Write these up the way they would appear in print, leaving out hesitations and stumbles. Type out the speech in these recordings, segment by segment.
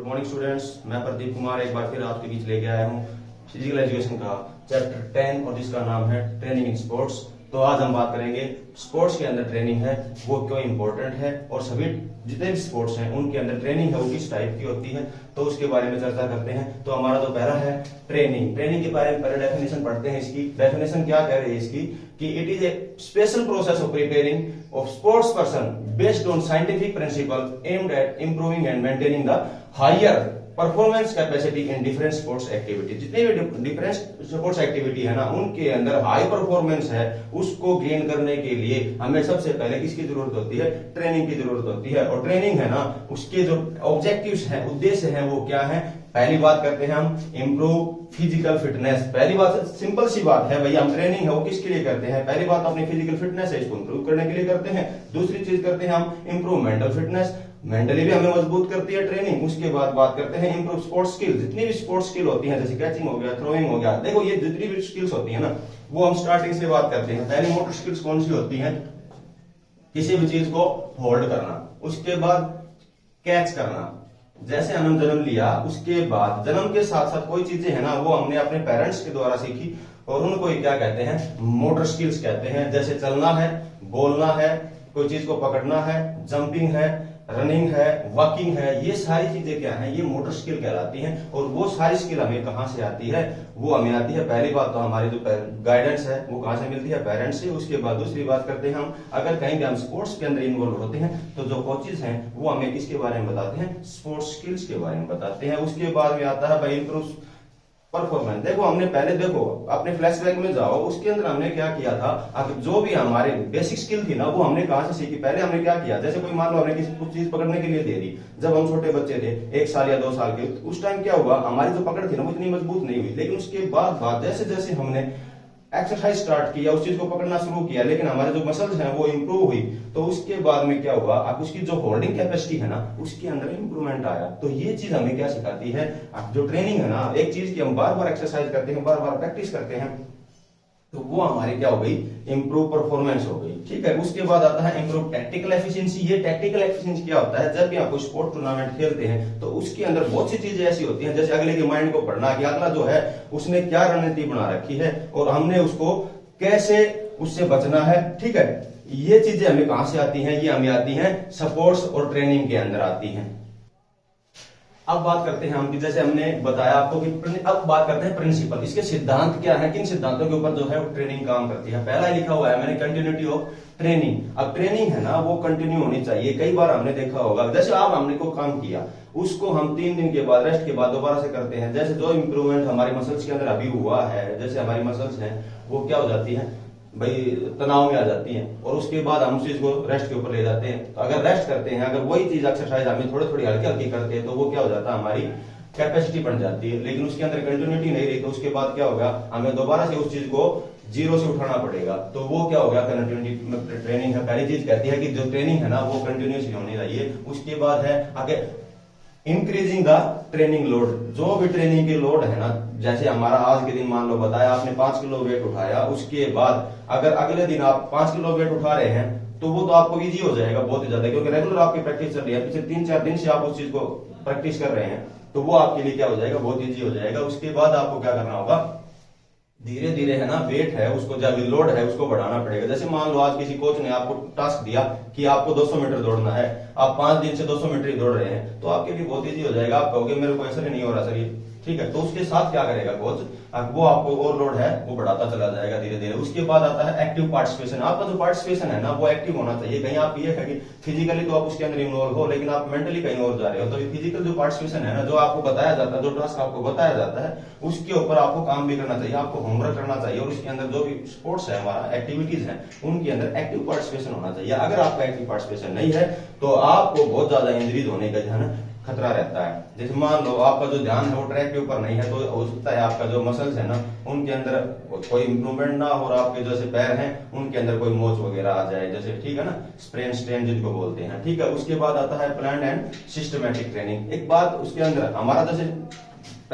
Good morning students, मैं प्रदीप कुमार एक बार फिर आपके बीच लेके आया हूँ फिजिकल एजुकेशन का चैप्टर 10 और जिसका नाम है ट्रेनिंग इन स्पोर्ट्स। तो आज हम बात करेंगे स्पोर्ट्स के अंदर ट्रेनिंग है वो क्यों इंपॉर्टेंट है और सभी जितने भी स्पोर्ट्स हैं उनके अंदर ट्रेनिंग है वो किस टाइप की होती है, तो उसके बारे में चर्चा करते हैं। तो हमारा जो पहला है ट्रेनिंग के बारे में पहले डेफिनेशन पढ़ते हैं। इसकी डेफिनेशन क्या कह रही है इसकी कि it is a special process of preparing of sports person based on scientific principle aimed at improving and maintaining the higher performance capacity in different sports activity. जितने भी डिफरेंट स्पोर्ट्स एक्टिविटी है ना उनके अंदर हाई परफॉर्मेंस है उसको gain करने के लिए हमें सबसे पहले किसकी जरूरत होती है, ट्रेनिंग की जरूरत होती है। और ट्रेनिंग है ना उसके जो ऑब्जेक्टिव्स हैं, उद्देश्य हैं वो क्या है। पहली बात करते हैं हम इम्प्रूव फिजिकल फिटनेस। पहली बात सिंपल सी बात है भैया, हम ट्रेनिंग है वो किसके लिए करते हैं, पहली बात अपनी फिजिकल फिटनेस है इसको इम्प्रूव करने के लिए करते हैं। दूसरी चीज करते हैं हम इम्प्रूव मेंटल फिटनेस, मेंटली भी हमें मजबूत करती है ट्रेनिंग। उसके बाद बात करते हैं इम्प्रूव स्पोर्ट्स स्किल। जितनी भी स्पोर्ट्स स्किल होती है जैसे कैचिंग हो गया, थ्रोइंग हो गया, देखो ये जितनी भी स्किल्स होती है ना वो हम स्टार्टिंग से बात करते हैं। पहली मोटर स्किल्स कौन सी होती है, किसी भी चीज को होल्ड करना, उसके बाद कैच करना। जैसे हमने जन्म लिया उसके बाद जन्म के साथ साथ कोई चीजें है ना वो हमने अपने पेरेंट्स के द्वारा सीखी और उनको क्या कहते हैं, मोटर स्किल्स कहते हैं। जैसे चलना है, बोलना है, कोई चीज को पकड़ना है, जंपिंग है, रनिंग है, वॉकिंग है, ये सारी चीजें क्या है, ये मोटर स्किल कहलाती हैं। और वो सारी स्किल हमें कहां से आती है, वो हमें आती है पहली बात तो हमारी जो गाइडेंस है वो कहां से मिलती है, पेरेंट्स से। उसके बाद दूसरी बात करते हैं हम अगर कहीं भी हम स्पोर्ट्स के अंदर इन्वॉल्व होते हैं तो जो कोचेज हैं वो हमें किसके बारे में बताते हैं, स्पोर्ट्स स्किल्स के बारे में बताते हैं। उसके बाद में आता है भाई इम्प्रूव परफॉर्मेंस। देखो हमने पहले देखो अपने फ्लैशबैक में जाओ, उसके अंदर हमने क्या किया था, जो भी हमारे बेसिक स्किल थी ना वो हमने कहां से सीखी। पहले हमने क्या किया, जैसे कोई मान लो हमने किसी कुछ चीज पकड़ने के लिए दे दी, जब हम छोटे बच्चे थे 1 साल या 2 साल के, उस टाइम क्या हुआ हमारी जो पकड़ थी ना वो इतनी मजबूत नहीं हुई। लेकिन उसके बाद जैसे जैसे हमने एक्सरसाइज स्टार्ट किया, उस चीज को पकड़ना शुरू किया, लेकिन हमारे जो मसल्स हैं वो इंप्रूव हुई, तो उसके बाद में क्या हुआ, अब उसकी जो होल्डिंग कैपेसिटी है ना उसके अंदर इंप्रूवमेंट आया। तो ये चीज हमें क्या सिखाती है, जो ट्रेनिंग है ना, एक चीज की हम बार बार एक्सरसाइज करते हैं, बार बार प्रैक्टिस करते हैं, तो वो हमारी क्या हो गई, इंप्रूव परफॉर्मेंस हो गई। ठीक है। उसके बाद आता है इंप्रूव टैक्टिकल एफिशिएंसी। ये टैक्टिकल एफिशिएंसी क्या होता है, जब भी आप कोई स्पोर्ट टूर्नामेंट खेलते हैं तो उसके अंदर बहुत सी चीजें ऐसी होती हैं, जैसे अगले के माइंड को पढ़ना कि अगला जो है उसने क्या रणनीति बना रखी है और हमने उसको कैसे उससे बचना है। ठीक है। ये चीजें हमें कहां से आती हैं, ये हमें आती हैं स्पोर्ट्स और ट्रेनिंग के अंदर आती हैं। अब बात करते हैं हम कि जैसे हमने बताया आपको कि अब बात करते हैं प्रिंसिपल, इसके सिद्धांत क्या है, किन सिद्धांतों के ऊपर जो है ट्रेनिंग काम करती है। पहला ही लिखा हुआ है मैंने, कंटिन्यूटी ऑफ ट्रेनिंग। अब ट्रेनिंग है ना वो कंटिन्यू होनी चाहिए। कई बार हमने देखा होगा जैसे आप हमने को काम किया उसको हम 3 दिन के बाद रेस्ट के बाद दोबारा से करते हैं। जैसे जो इंप्रूवमेंट हमारे मसल्स के अंदर अभी हुआ है, जैसे हमारी मसल्स हैं वो क्या हो जाती है भाई, तनाव में आ जाती हैं और उसके बाद हम उस चीज को रेस्ट के ऊपर ले जाते हैं। तो अगर रेस्ट करते हैं, अगर वही चीज एक्सरसाइज हमें थोड़ी थोड़ी हल्की हल्की करते हैं तो वो क्या हो जाता है, हमारी कैपेसिटी बढ़ जाती है। लेकिन उसके अंदर कंटिन्यूटी नहीं रही तो उसके बाद क्या होगा, हमें दोबारा से उस चीज को जीरो से उठाना पड़ेगा। तो वो क्या हो गया, कंटिन्यूटी ट्रेनिंग है। पहली चीज कहती है कि जो ट्रेनिंग है ना वो कंटिन्यूसली होनी चाहिए। उसके बाद है आगे इंक्रीजिंग द ट्रेनिंग लोड। जो भी ट्रेनिंग के लोड है ना, जैसे हमारा आज के दिन मान लो बताया आपने 5 किलो वेट उठाया, उसके बाद अगर अगले दिन आप 5 किलो वेट उठा रहे हैं तो वो तो आपको इजी हो जाएगा बहुत ही ज्यादा, क्योंकि रेगुलर आपकी प्रैक्टिस चल रही है, पिछले 3-4 दिन से आप उस चीज को प्रैक्टिस कर रहे हैं, तो वो आपके लिए क्या हो जाएगा, बहुत इजी हो जाएगा। उसके बाद आपको क्या करना होगा, धीरे धीरे है ना वेट है उसको, जब लोड है उसको बढ़ाना पड़ेगा। जैसे मान लो आज किसी कोच ने आपको टास्क दिया कि आपको 200 मीटर दौड़ना है, आप 5 दिन से 200 मीटर ही दौड़ रहे हैं, तो आपके लिए बहुत इजी हो जाएगा। आप कहोगे मेरे को ऐसा नहीं हो रहा सर ये, ठीक है। तो उसके साथ क्या करेगा कोच, वो आपको और लोड है वो बढ़ाता चला जाएगा धीरे धीरे। उसके बाद आता है एक्टिव पार्टिसिपेशन। आपका जो पार्टिसिपेशन है ना वो एक्टिव होना चाहिए। कहीं आप ये है कि फिजिकली तो आप उसके अंदर इन्वॉल्व हो लेकिन आप मेंटली कहीं और जा रहे हो, तो फिजिकल जो पार्टिसिपेशन है ना, जो आपको बताया जाता है, जो टास्क आपको बताया जाता है उसके ऊपर आपको काम भी करना चाहिए, आपको होमवर्क करना चाहिए। और उसके अंदर जो भी स्पोर्ट्स है हमारा, एक्टिविटीज है, उनके अंदर एक्टिव पार्टिसिपेशन होना चाहिए। अगर आपका एक्टिव पार्टिसिपेशन नहीं है तो आपको बहुत ज्यादा इंजरीज होने का जो है ना खतरा रहता है। जैसे मान लो आपका जो ध्यान है वो ट्रैक के ऊपर नहीं है, तो हो सकता है आपका जो मसल्स है ना उनके अंदर कोई इंप्रूवमेंट ना हो और आपके जैसे पैर हैं उनके अंदर कोई मोच वगैरह आ जाए, जैसे ठीक है ना, स्प्रेन स्ट्रेन जिनको बोलते हैं। ठीक है। उसके बाद आता है प्लान एंड सिस्टमैटिक ट्रेनिंग। एक बात उसके अंदर हमारा जैसे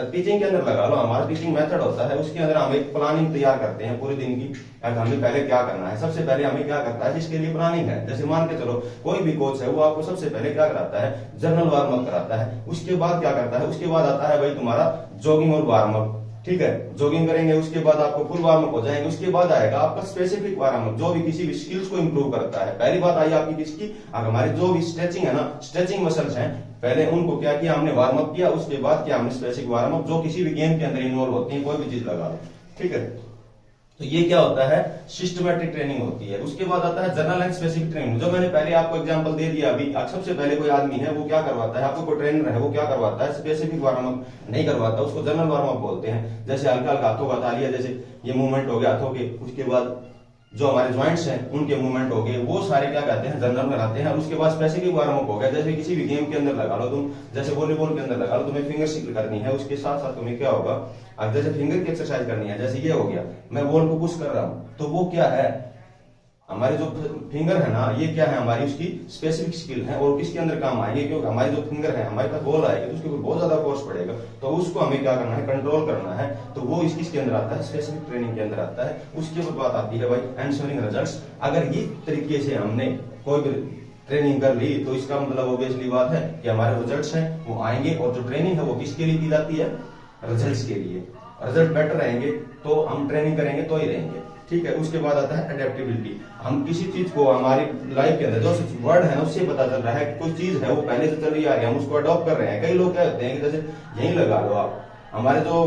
टीचिंग के अंदर लगा लो, हमारा टीचिंग मेथड होता है, उसके अंदर हम एक प्लानिंग तैयार करते हैं पूरे दिन की। हमें पहले क्या करना है, सबसे पहले हमें क्या करता है, इसके लिए प्लानिंग है। जैसे मान के चलो कोई भी कोच है वो आपको सबसे पहले क्या कराता है, जनरल वार्म अप कराता है। उसके बाद क्या करता है, उसके बाद आता है भाई तुम्हारा जॉगिंग और वार्म अप। ठीक है, जॉगिंग करेंगे, उसके बाद आपको फुल वार्म अप हो जाएंगे, उसके बाद आएगा आपका स्पेसिफिक वार्म अप जो भी किसी भी स्किल्स को इंप्रूव करता है। पहली बात आई आपकी किसकी, हमारी जो भी स्ट्रेचिंग है ना, स्ट्रेचिंग मसल्स हैं, पहले उनको क्या किया हमने, वार्म अप किया, उसके बाद किया हमने स्पेसिफिक वार्म अप, जो किसी भी गेम के अंदर इन्वॉल्व होती है, कोई भी चीज लगा लो। ठीक है, तो ये क्या होता है, सिस्टमैटिक ट्रेनिंग होती है। उसके बाद आता है जनरल एंड स्पेसिफिक ट्रेनिंग, जो मैंने पहले आपको एग्जांपल दे दिया अभी। सबसे पहले कोई आदमी है वो क्या करवाता है, आपको कोई ट्रेनर है वो क्या करवाता है, स्पेसिफिक वार्म अप नहीं करवाता, उसको जनरल वार्म अप बोलते हैं। जैसे हल्का हल्का हाथों का तालिया, जैसे ये मूवमेंट हो गया हाथों के, उसके बाद जो हमारे ज्वाइंट्स हैं उनके मूवमेंट हो गए, वो सारे क्या कहते हैं, जनरल में आते हैं। और उसके बाद स्पेसिफिक वार्म अप हो गया, जैसे किसी भी गेम के अंदर लगा लो तुम, जैसे वॉलीबॉल के अंदर लगा लो, तुम्हें फिंगर सिक्ल करनी है, उसके साथ साथ तुम्हें क्या होगा, अब जैसे फिंगर की एक्सरसाइज करनी है। जैसे ये हो गया, मैं बॉल को पुश कर रहा हूं, तो वो क्या है, हमारे जो फिंगर है ना, ये क्या है, हमारी उसकी स्पेसिफिक स्किल है और किसके अंदर काम आएंगे, क्योंकि हमारी जो फिंगर है हमारे पास बॉल आएगी तो उसके ऊपर बहुत ज्यादा फोर्स पड़ेगा, तो उसको हमें क्या करना है, कंट्रोल करना है। तो वो इसके अंदर आता है, स्पेसिफिक ट्रेनिंग के अंदर आता है। उसके बाद बात आती है भाई एंश्योरिंग रिजल्ट्स। अगर ये तरीके से हमने कोई भी ट्रेनिंग कर ली तो इसका मतलब ऑब्वियसली बात है कि हमारे रिजल्ट्स हैं वो आएंगे। और जो ट्रेनिंग है वो किसके लिए की जाती है, रिजल्ट्स के लिए। रिजल्ट बेटर रहेंगे तो हम ट्रेनिंग करेंगे तो ही रहेंगे। ठीक है, उसके बाद आता है एडेप्टेबिलिटी। हम किसी चीज को हमारी लाइफ के अंदर जो वर्ड है ना उससे पता चल रहा है कि कोई चीज है वो पहले से चल रही आ रही है, हम उसको अडॉप्ट कर रहे हैं। कई लोग क्या होते हैं कि जैसे यही लगा लो आप, हमारे जो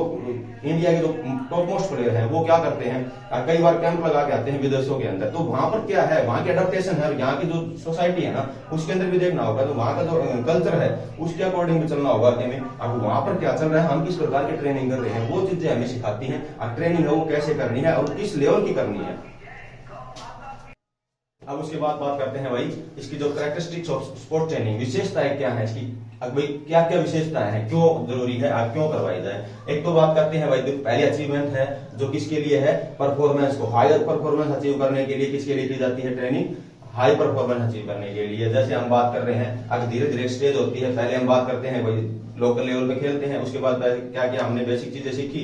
इंडिया के जो टॉप मोस्ट प्लेयर हैं वो क्या करते हैं, कई बार कैंप लगा के आते हैं विदेशों के अंदर, तो वहां पर क्या है, वहां की अडेप्टेशन है, यहाँ की जो सोसाइटी है ना उसके अंदर भी देखना होगा, तो वहां का जो कल्चर है उसके अकॉर्डिंग भी चलना होगा कि हमें अब वहां पर क्या चल रहा है, हम किस प्रकार की ट्रेनिंग कर रहे हैं, वो चीजें हमें सिखाती हैं। और ट्रेनिंग है वो कैसे करनी है और किस लेवल की करनी है। अब उसके बाद बात करते हैं भाई इसकी जो कैरेक्टरिस्टिक्स ऑफ स्पोर्ट ट्रेनिंग, विशेषताएं क्या है इसकी, अब भाई क्या क्या विशेषताएं हैं, क्यों जरूरी है, आप क्यों करवाई जाए। एक तो बात करते हैं भाई, पहली अचीवमेंट है जो किसके लिए है, परफॉर्मेंस को, हायर परफॉर्मेंस अचीव करने के लिए किसके लिए की जाती है ट्रेनिंग, हाई परफॉर्मेंस अचीव करने के लिए। जैसे हम बात कर रहे हैं, अगर धीरे धीरे स्टेज होती है, पहले हम बात करते हैं भाई लोकल लेवल पे खेलते हैं, उसके बाद क्या किया हमने, बेसिक चीजें सीखी,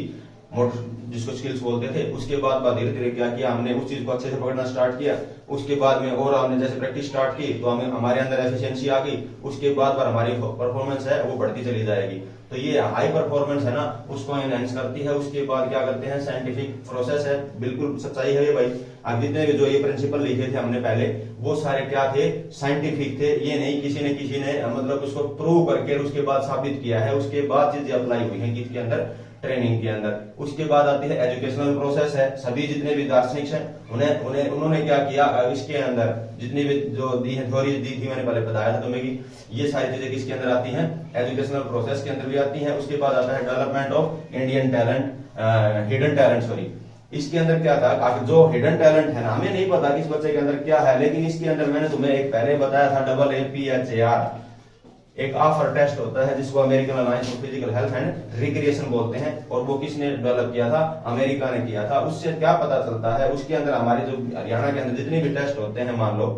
मोटर जिसको स्किल्स बोलते थे, उसके बाद धीरे धीरे क्या किया हमने, उस चीज को अच्छे से पकड़ना स्टार्ट किया। उसके बाद में और हमने जैसे प्रैक्टिस स्टार्ट की तो हमें हमारे अंदर एफिशिएंसी आ गई, उसके बाद पर हमारी परफॉर्मेंस है वो बढ़ती चली जाएगी। तो ये हाई परफॉर्मेंस है ना उसको एनहांस करती है। उसके बाद क्या करते हैं, साइंटिफिक प्रोसेस है, बिल्कुल सच्चाई है ये भाई। अब जितने भी जो ये प्रिंसिपल लिखे थे हमने पहले, वो सारे क्या थे, साइंटिफिक थे। ये नहीं किसी ने मतलब उसको प्रूव करके उसके बाद साबित किया है, उसके बाद चीजें अप्लाई हुई है किसके अंदर, ट्रेनिंग के अंदर। उसके बाद आती है एजुकेशनल प्रोसेस है, सभी जितने भी दार्शनिक हैं उन्होंने क्या किया, इसके अंदर जितनी भी जो दी है थ्योरी दी थी, मैंने पहले बताया था तुम्हें कि ये सारी चीजें किसके अंदर आती हैं, एजुकेशनल प्रोसेस के अंदर भी आती हैं। उसके बाद आता है development of Indian talent, hidden talent sorry. इसके अंदर क्या था, जो हिडन टैलेंट है ना, हमें नहीं पता कि इस बच्चे के अंदर क्या है, लेकिन इसके अंदर मैंने तुम्हें एक पहले बताया था, AAPHAR एक ऑफर टेस्ट होता है जिसको American alliance for physical health and recreation बोलते हैं, और वो किसने डेवलप किया था, अमेरिका ने किया था। उससे क्या पता चलता है, उसके अंदर हमारे जो हरियाणा के अंदर जितने भी टेस्ट होते हैं, मान लो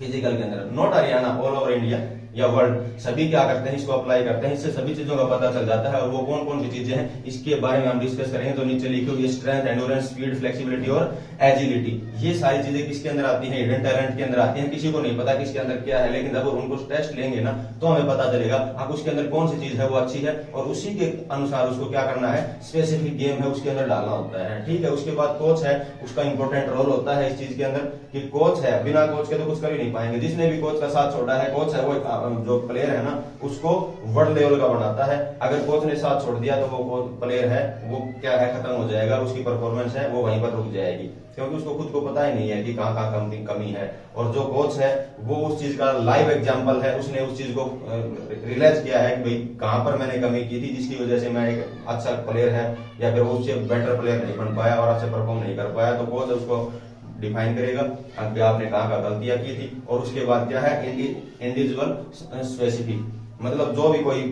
फिजिकल के अंदर, not Haryana, all over India या वर्ल्ड, सभी क्या करते हैं, इसको अप्लाई करते हैं। इससे सभी चीजों का पता चल जाता है, और वो कौन कौन सी चीजें हैं इसके बारे में हम डिस्कस करेंगे। तो नीचे लिखो, ये स्ट्रेंथ, एंड्योरेंस, स्पीड, फ्लेक्सिबिलिटी और एजिलिटी, ये सारी चीजें किसके अंदर आती हैं, हिडन टैलेंट के अंदर आती हैं। किसी को नहीं पता किसके अंदर क्या है, लेकिन जब उनको टेस्ट लेंगे ना तो हमें पता चलेगा आप उसके अंदर कौन सी चीज है वो अच्छी है, और उसी के अनुसार उसको क्या करना है, स्पेसिफिक गेम है उसके अंदर डालना होता है। ठीक है, उसके बाद कोच है, उसका इंपॉर्टेंट रोल होता है इस चीज के अंदर, कि कोच है, बिना कोच के तो कुछ कर ही नहीं पाएंगे। जिसने भी कोच का साथ छोड़ा है, कोच है वो जो प्लेयर है ना उसको वर्ल्ड लेवल का बनाता है। अगर कोच ने साथ छोड़ दिया तो वो प्लेयर है वो क्या है, खत्म हो जाएगा, उसकी परफॉर्मेंस है वो वहीं पर रुक जाएगी, क्योंकि उसको खुद को पता ही नहीं है कि कहाँ कहाँ कमी है। और जो कोच है वो उस चीज का लाइव एग्जांपल है, उसने उस चीज को रियलाइज किया है कि भाई कहाँ पर मैंने कमी की थी जिसकी वजह से मैं एक अच्छा प्लेयर है या फिर उससे बेटर प्लेयर नहीं बन पाया और अच्छा परफॉर्म नहीं कर पाया। तो कोच उसको डिफाइन करेगा कि आपने कहाँ गलतियां की थी। और उसके बाद क्या है, इंडिविजुअल स्पेसिफिक, मतलब जो भी कोई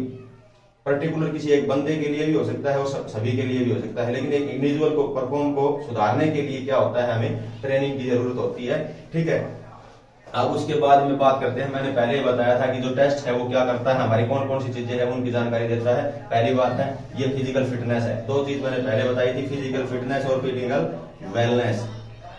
पर्टिकुलर किसी एक बंदे के लिए भी हो सकता है और सभी के लिए भी हो सकता है, लेकिन एक इंडिविजुअल को परफॉर्म को सुधारने के लिए क्या होता है, हमें ट्रेनिंग की जरूरत होती है। ठीक है, अब उसके बाद में बात करते हैं, मैंने पहले ही बताया था कि जो टेस्ट है वो क्या करता है, हमारी कौन कौन सी चीजें हैं उनकी जानकारी देता है। पहली बात है ये फिजिकल फिटनेस है, दो चीज मैंने पहले बताई थी, फिजिकल फिटनेस और फिजिकल वेलनेस।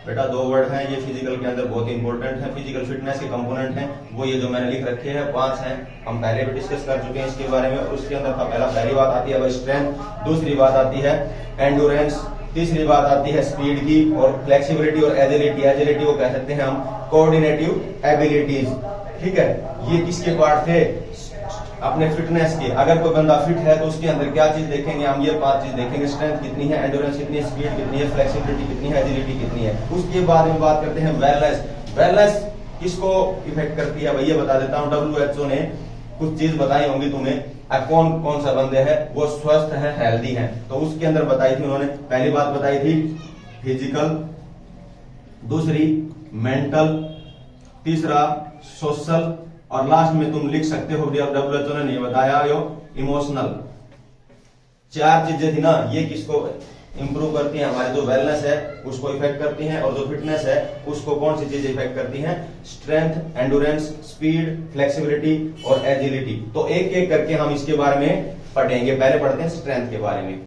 बेटा दो वर्ड हैं ये फिजिकल के अंदर बहुत इंपॉर्टेंट है। फिजिकल फिटनेस के कंपोनेंट हैं वो ये जो मैंने लिख रखे हैं 5 हैं, हम पहले भी डिस्कस कर चुके हैं इसके बारे में। उसके अंदर पहली बात आती है स्ट्रेंथ, दूसरी बात आती है एंडोरेंस, तीसरी बात आती है स्पीड की, और फ्लेक्सिबिलिटी और एजिलिटी। एजिलिटी को कह सकते हैं हम कोऑर्डिनेटिव एबिलिटीज। ठीक है, ये किसके पार्ट थे, अपने फिटनेस के। अगर कोई बंदा फिट है तो उसके अंदर क्या चीज देखेंगे हम, ये 5 चीज देखेंगे, स्ट्रेंथ कितनी है, एंडोरेंस कितनी है, स्पीड कितनी है, फ्लेक्सिबिलिटी कितनी है, एजिलिटी कितनी है। उसके बाद में बात करते हैं वेलनेस। वेलनेस किसको इफेक्ट करती है, भैया बता देता हूँ। WHO ने कुछ चीज बताई होंगी तुम्हें, कौन कौन सा बंदे हैं वो स्वस्थ है, हेल्दी है। तो उसके अंदर बताई थी उन्होंने, पहली बात बताई थी फिजिकल, दूसरी मेंटल, तीसरा सोशल, और लास्ट में तुम लिख सकते हो WHO ने नहीं बताया यो इमोशनल। 4 चीजें थी ना, ये किसको इंप्रूव करती हैं, हमारे जो वेलनेस है उसको इफेक्ट करती हैं, और जो फिटनेस है उसको कौन सी चीजें इफेक्ट करती हैं, स्ट्रेंथ, एंडोरेंस, स्पीड, फ्लेक्सिबिलिटी और एजिलिटी। तो एक एक करके हम इसके बारे में पढ़ेंगे। पहले पढ़ते हैं स्ट्रेंथ के बारे में।